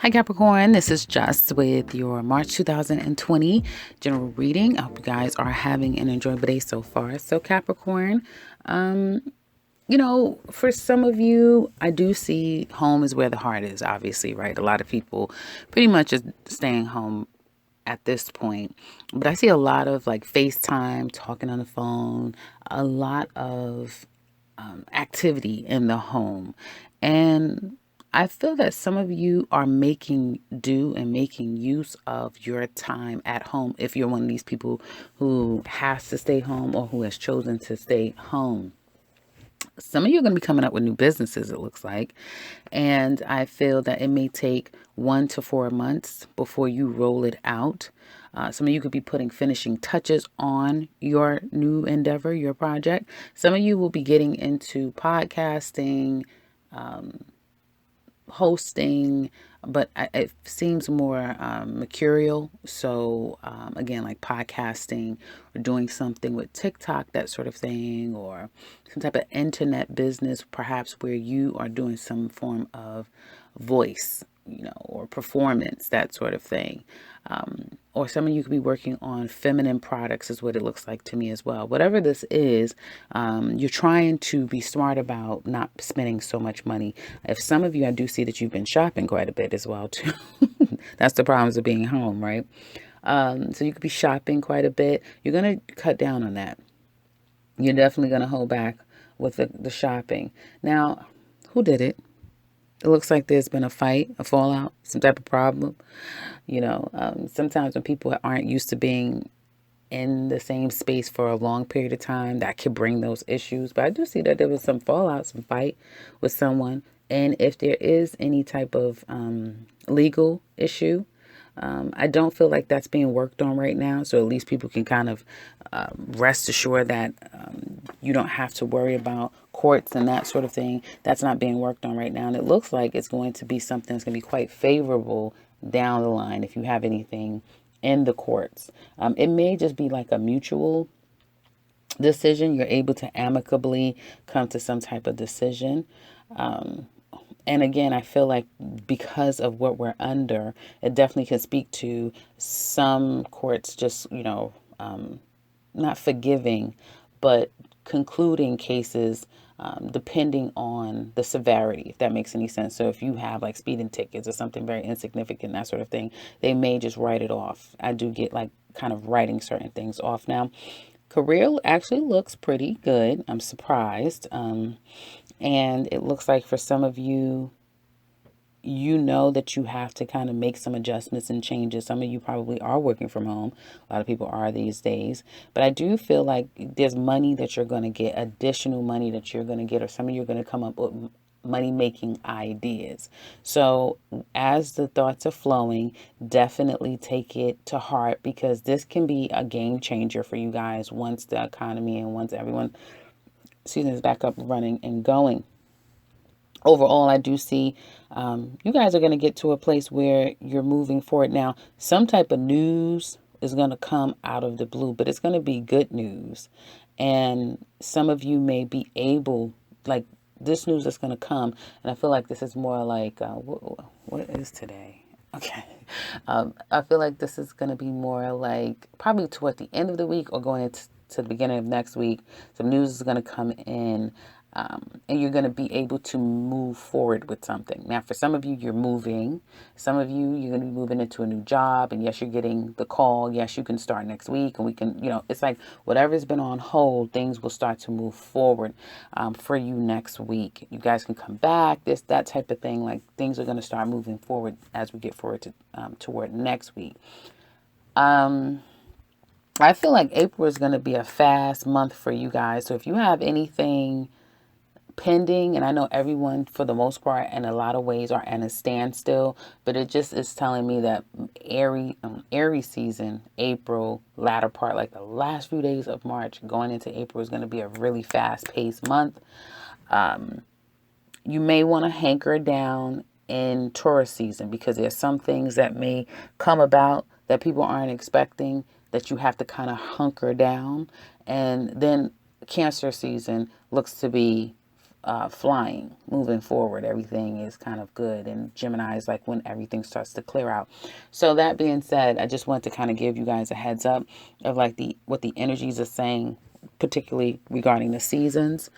Hi Capricorn, this is Just with your March 2020 general reading. I hope you guys are having an enjoyable day so far. So Capricorn, for some of you, I do see home is where the heart is, obviously, right? A lot of people pretty much is staying home at this point. But I see a lot of like FaceTime, talking on the phone, a lot of activity in the home. And I feel that some of you are making do and making use of your time at home if you're one of these people who has to stay home or who has chosen to stay home. Some of you are going to be coming up with new businesses, it looks like. And I feel that it may take 1 to 4 months before you roll it out. Some of you could be putting finishing touches on your new endeavor, your project. Some of you will be getting into podcasting, hosting, but it seems more mercurial. So again, like podcasting or doing something with TikTok, that sort of thing, or some type of internet business, perhaps where you are doing some form of voice, or performance, that sort of thing. Or some of you could be working on feminine products is what it looks like to me as well. Whatever this is, you're trying to be smart about not spending so much money. If some of you, I do see that you've been shopping quite a bit as well too. That's the problems of being home, right? So you could be shopping quite a bit. You're going to cut down on that. You're definitely going to hold back with the shopping. Now, who did it? It looks like there's been a fight, a fallout, some type of problem. Sometimes when people aren't used to being in the same space for a long period of time, that could bring those issues. But I do see that there was some fallout, some fight with someone. And if there is any type of legal issue, I don't feel like that's being worked on right now. So at least people can kind of rest assured that you don't have to worry about courts and that sort of thing. That's not being worked on right now. And it looks like it's going to be something that's going to be quite favorable down the line if you have anything in the courts. It may just be like a mutual decision. You're able to amicably come to some type of decision. And again, I feel like because of what we're under, it definitely can speak to some courts just, not forgiving, but concluding cases depending on the severity, if that makes any sense. So if you have like speeding tickets or something very insignificant, that sort of thing, they may just write it off. I do get like kind of writing certain things off now. Career actually looks pretty good. I'm surprised. And it looks like for some of you, you know that you have to kind of make some adjustments and changes. Some of you probably are working from home. A lot of people are these days. But I do feel like there's money that you're going to get, additional money that you're going to get, or some of you are going to come up with money making ideas. So as the thoughts are flowing, definitely take it to heart, because this can be a game changer for you guys once the economy and once everyone is back up running and going. Overall, I do see you guys are going to get to a place where you're moving forward. Now, some type of news is going to come out of the blue, but it's going to be good news. And some of you may be able, like this news that's going to come, and I feel like this is more like, what is today? Okay. I feel like this is going to be more like probably toward the end of the week or going into the beginning of next week. Some news is going to come in. And you're going to be able to move forward with something. Now, for some of you, you're moving. Some of you, you're going to be moving into a new job. And yes, you're getting the call. Yes, you can start next week. And we can, it's like whatever's been on hold, things will start to move forward for you next week. You guys can come back, that type of thing. Like things are going to start moving forward as we get forward to toward next week. I feel like April is going to be a fast month for you guys. So if you have anything pending, and I know everyone for the most part in a lot of ways are at a standstill, but it just is telling me that Aries season, April, latter part, like the last few days of March going into April, is going to be a really fast-paced month. You may want to hanker down in Taurus season, because there's some things that may come about that people aren't expecting, that you have to kind of hunker down. And then Cancer season looks to be flying, moving forward. Everything is kind of good. And Gemini is like when everything starts to clear out. So that being said, I just want to kind of give you guys a heads up of like what the energies are saying, particularly regarding the seasons.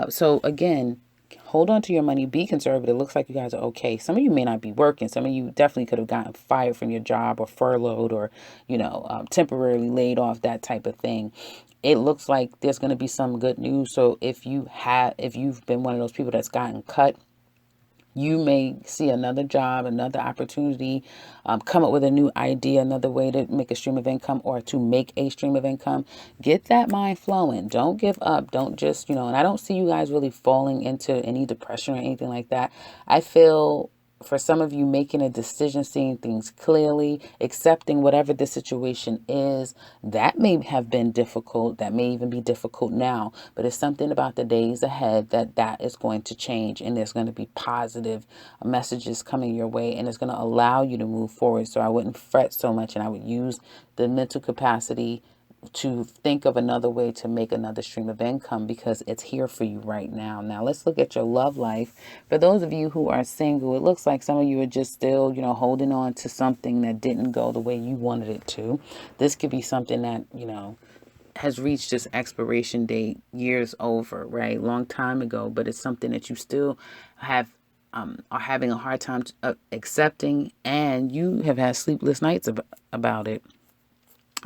So again, hold on to your money, be conservative. It looks like you guys are okay. Some of you may not be working. Some of you definitely could have gotten fired from your job or furloughed or, temporarily laid off, that type of thing. It looks like there's going to be some good news. So if you've been one of those people that's gotten cut, you may see another job, another opportunity, come up with a new idea, another way to make a stream of income or to make a stream of income. Get that mind flowing. Don't give up. Don't just, and I don't see you guys really falling into any depression or anything like that. I feel for some of you making a decision, seeing things clearly, accepting whatever the situation is, that may have been difficult. That may even be difficult now, but it's something about the days ahead that is going to change, and there's going to be positive messages coming your way, and it's going to allow you to move forward. So I wouldn't fret so much, and I would use the mental capacity to think of another way to make another stream of income because it's here for you right now. Now let's look at your love life. For those of you who are single, it looks like some of you are just still, holding on to something that didn't go the way you wanted it to. This could be something that, has reached its expiration date years over, right? Long time ago, but it's something that you still have are having a hard time accepting, and you have had sleepless nights about it.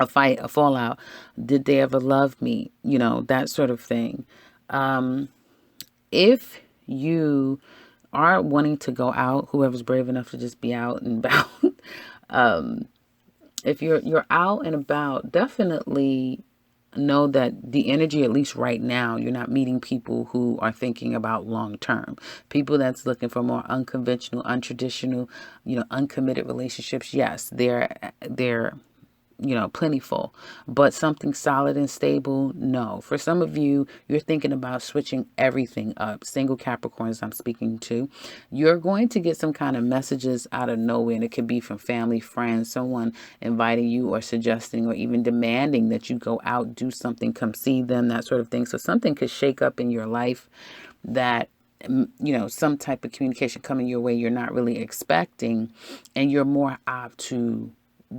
A fight, a fallout. Did they ever love me? That sort of thing. If you are wanting to go out, whoever's brave enough to just be out and about, if you're out and about, definitely know that the energy, at least right now, you're not meeting people who are thinking about long term. People that's looking for more unconventional, untraditional, uncommitted relationships. Yes, they're plentiful, but something solid and stable, no. For some of you, you're thinking about switching everything up. Single Capricorns I'm speaking to, you're going to get some kind of messages out of nowhere, and it could be from family, friends, someone inviting you or suggesting or even demanding that you go out, do something, come see them, that sort of thing. So something could shake up in your life that some type of communication coming your way you're not really expecting, and you're more apt to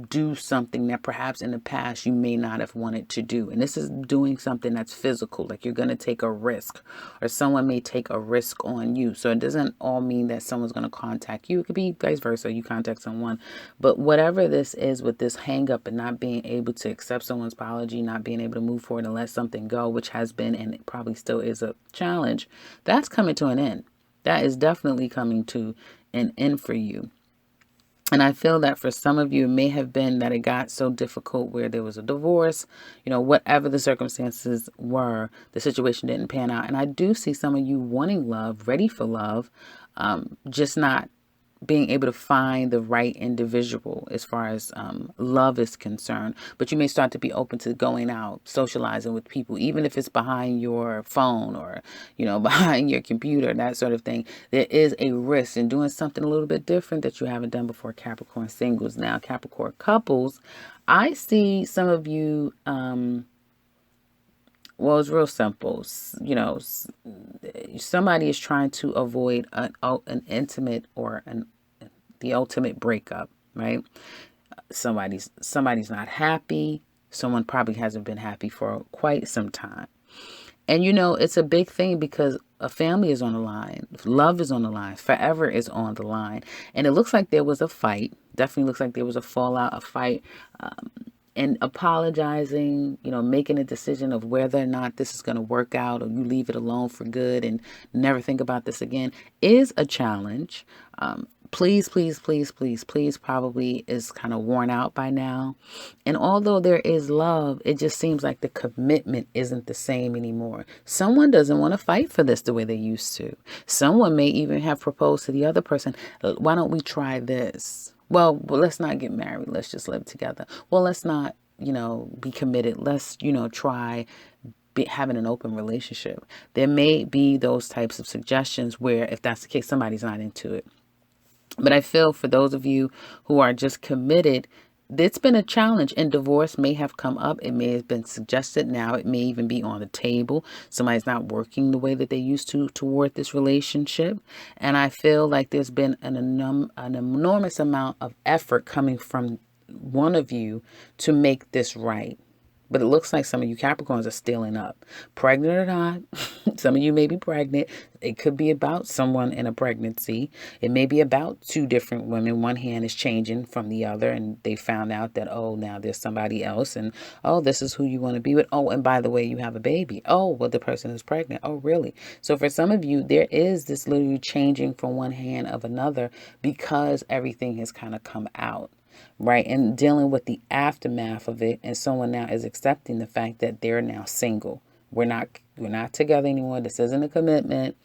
do something that perhaps in the past you may not have wanted to do. And this is doing something that's physical, like you're going to take a risk, or someone may take a risk on you. So it doesn't all mean that someone's going to contact you. It could be vice versa. You contact someone, but whatever this is with this hang up and not being able to accept someone's apology, not being able to move forward and let something go, which has been, and it probably still is a challenge, that's coming to an end. That is definitely coming to an end for you. And I feel that for some of you, it may have been that it got so difficult where there was a divorce, whatever the circumstances were, the situation didn't pan out. And I do see some of you wanting love, ready for love, just not being able to find the right individual as far as love is concerned. But you may start to be open to going out, socializing with people, even if it's behind your phone or, behind your computer, that sort of thing. There is a risk in doing something a little bit different that you haven't done before. Capricorn singles. Now, Capricorn couples, I see some of you, well, it's real simple. Somebody is trying to avoid an intimate or the ultimate breakup, right? Somebody's not happy. Someone probably hasn't been happy for quite some time. And it's a big thing because a family is on the line. Love is on the line. Forever is on the line. And it looks like there was a fight. Definitely looks like there was a fallout, a fight. And apologizing, making a decision of whether or not this is going to work out, or you leave it alone for good and never think about this again, is a challenge. Please probably is kind of worn out by now. And although there is love, it just seems like the commitment isn't the same anymore. Someone doesn't want to fight for this the way they used to. Someone may even have proposed to the other person, why don't we try this? Well, let's not get married. Let's just live together. Well, let's not, be committed. Let's, try having an open relationship. There may be those types of suggestions where if that's the case, somebody's not into it. But I feel for those of you who are just committed, it's been a challenge, and divorce may have come up. It may have been suggested now. It may even be on the table. Somebody's not working the way that they used to toward this relationship. And I feel like there's been an enormous amount of effort coming from one of you to make this right. But it looks like some of you Capricorns are stealing up. Pregnant or not, some of you may be pregnant. It could be about someone in a pregnancy. It may be about two different women. One hand is changing from the other, and they found out that, oh, now there's somebody else, and oh, this is who you want to be with. Oh, and by the way, you have a baby. Oh, well, the person is pregnant. Oh, really? So for some of you, there is this literally changing from one hand of another because everything has kind of come out, right? And dealing with the aftermath of it, and someone now is accepting the fact that they're now single. We're not together anymore. This isn't a commitment.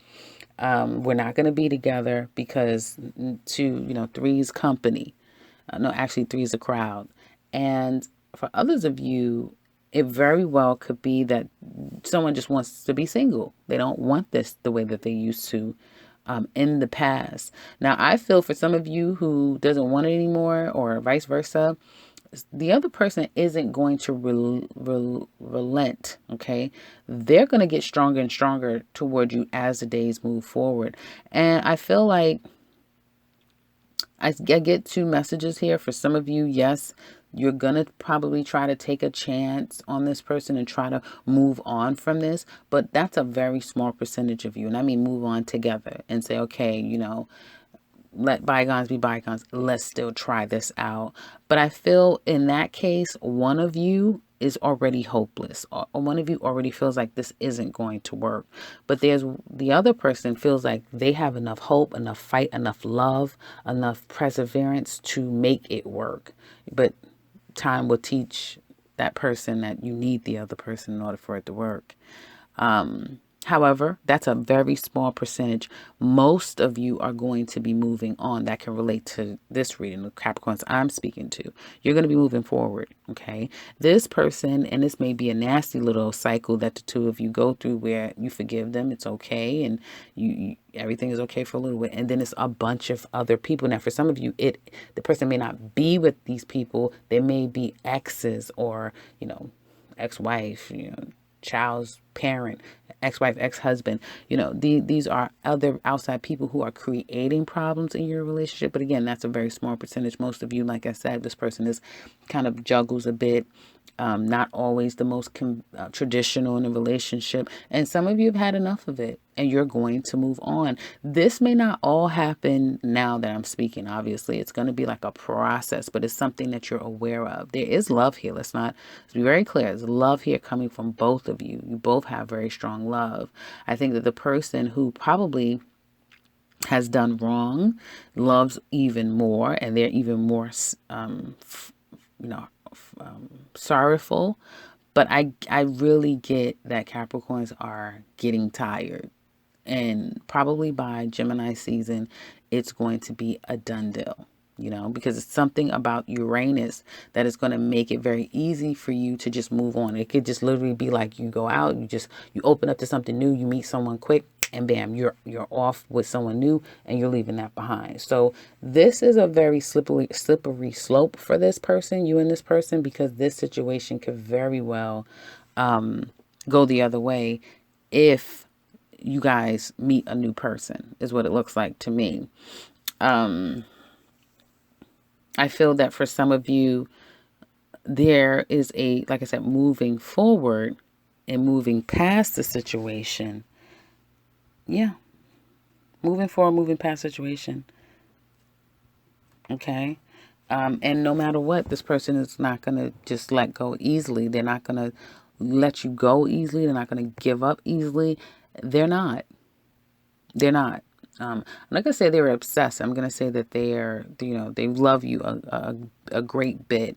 We're not going to be together because three's company. No, actually, three's a crowd. And for others of you, it very well could be that someone just wants to be single. They don't want this the way that they used to in the past. Now, I feel for some of you who doesn't want it anymore, or vice versa, the other person isn't going to relent. Okay, they're going to get stronger and stronger toward you as the days move forward. And I feel like I get two messages here. For some of you, yes, you're going to probably try to take a chance on this person and try to move on from this. But that's a very small percentage of you. And I mean, move on together and say, okay, let bygones be bygones. Let's still try this out. But I feel in that case, one of you is already hopeless, or one of you already feels like this isn't going to work. But there's the other person feels like they have enough hope, enough fight, enough love, enough perseverance to make it work. But time will teach that person that you need the other person in order for it to work. However, that's a very small percentage. Most of you are going to be moving on. That can relate to this reading, the Capricorns I'm speaking to. You're going to be moving forward, okay? This person, and this may be a nasty little cycle that the two of you go through where you forgive them, it's okay, and you everything is okay for a little bit, and then it's a bunch of other people. Now, for some of you, the person may not be with these people. They may be exes or, ex-wife, child's parent, ex-wife, ex-husband. These are other outside people who are creating problems in your relationship. But again, that's a very small percentage. Most of you, like I said, this person is kind of juggles a bit. Not always the most traditional in a relationship. And some of you have had enough of it and you're going to move on. This may not all happen now that I'm speaking. Obviously, it's going to be like a process, but it's something that you're aware of. There is love here. Let's be very clear. There's love here coming from both of you. You both have very strong love. I think that the person who probably has done wrong loves even more, and they're even more, sorrowful. But I really get that Capricorns are getting tired. And probably by Gemini season, it's going to be a done deal, because it's something about Uranus that is going to make it very easy for you to just move on. It could just literally be like you go out, you open up to something new, you meet someone quick, and bam, you're off with someone new and you're leaving that behind. So this is a very slippery slope for this person, you and this person, because this situation could very well go the other way if you guys meet a new person, is what it looks like to me. I feel that for some of you, there is like I said, moving forward and moving past the situation. Yeah. Moving forward, moving past situation. Okay. And no matter what, this person is not going to just let go easily. They're not going to let you go easily. They're not going to give up easily. They're not. I'm not going to say they're obsessed. I'm going to say that they love you a great bit.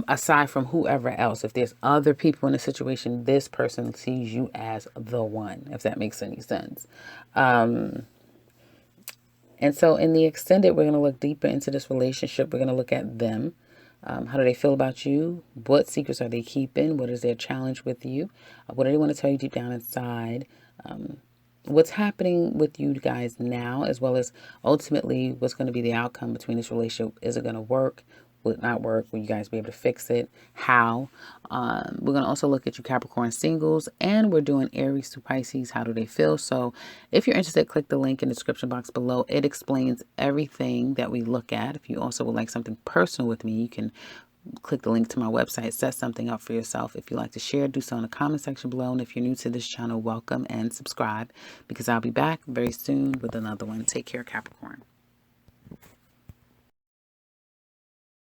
Aside from whoever else, if there's other people in the situation, this person sees you as the one, if that makes any sense. And so in the extended, we're going to look deeper into this relationship. We're going to look at them. How do they feel about you? What secrets are they keeping? What is their challenge with you? What do they want to tell you deep down inside? What's happening with you guys now, as well as ultimately what's going to be the outcome between this relationship. Is it going to work? Will it not work? Will you guys be able to fix it? How? We're going to also look at you Capricorn singles, and we're doing Aries to Pisces. How do they feel? So if you're interested, click the link in the description box below. It explains everything that we look at. If you also would like something personal with me, you can click the link to my website, set something up for yourself. If you like to share, do so in the comment section below. And if you're new to this channel, welcome and subscribe, because I'll be back very soon with another one. Take care, Capricorn.